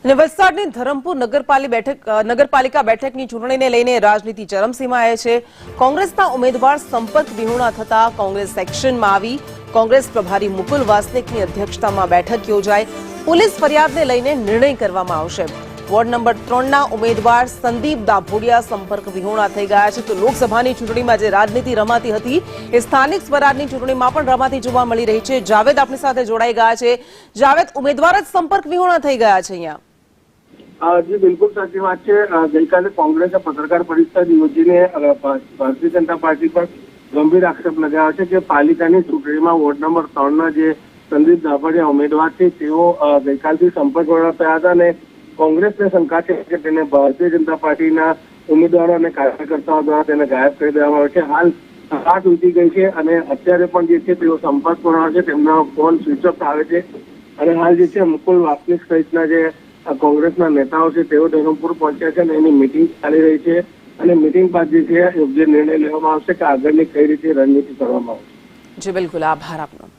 અને વલસાડની ધરમપુર નગરપાલિકા બેઠકની ચૂંટણીને લઈને રાજનીતિ ચરમસીમાએ છે। કોંગ્રેસના ઉમેદવાર સંપર્ક વિહોણા થતા કોંગ્રેસ સેક્શનમાં આવી। કોંગ્રેસ પ્રભારી મુકુલ વાસનિકની અધ્યક્ષતામાં બેઠક યોજાઈ। પોલીસ ફરિયાદને લઈને નિર્ણય કરવામાં આવશે। વોર્ડ નંબર 3ના ઉમેદવાર સંદીપ દાભોડિયા સંપર્ક વિહોણા થઈ ગયા છે। તો લોકસભાની ચૂંટણીમાં જે રાજનીતિ રમાતી હતી એ સ્થાનિક સ્વરાજની ચૂંટણીમાં પણ રમાતી જોવા મળી રહી છે। જાવેદ આપણી સાથે જોડાઈ ગયા છે। જાવેદ, ઉમેદવાર જ સંપર્ક વિહોણા થઈ ગયા છે અહીંયા। જી બિલકુલ સાચી વાત છે। ગઈકાલે કોંગ્રેસે પત્રકાર પરિષદ યોજીને ભારતીય જનતા પાર્ટી પર ગંભીર આક્ષેપ લગાવ્યો છે કે પાલિકાની ચૂંટણીમાં વોર્ડ નંબર 3ના જે સંદીપ દાભોડિયા ઉમેદવાર છે તેઓ ગઈકાલથી સંપર્ક વિહોણા થયા હતા અને કોંગ્રેસને શંકા છે કે તેને ભારતીય જનતા પાર્ટીના ઉમેદવારો અને કાર્યકર્તાઓ દ્વારા તેને ગાયબ કરી દેવામાં આવે છે। હાલ રાત વીતી ગઈ છે અને અત્યારે પણ જે છે તેઓ સંપર્ક વિહોણા છે, તેમના ફોન સ્વિચ ઓફ આવે છે અને હાલ જે છે મુકુલ વાસનિક સહિતના જે કોંગ્રેસના નેતાઓ છે તેઓ ધરમપુર પહોંચ્યા છે અને એની મિટિંગ ચાલી રહી છે અને મિટિંગ બાદ જે છે યોગ્ય નિર્ણય લેવામાં આવશે કે આગળની કઈ રીતે રણનીતિ કરવામાં આવશે। જી બિલકુલ, આભાર આપનો।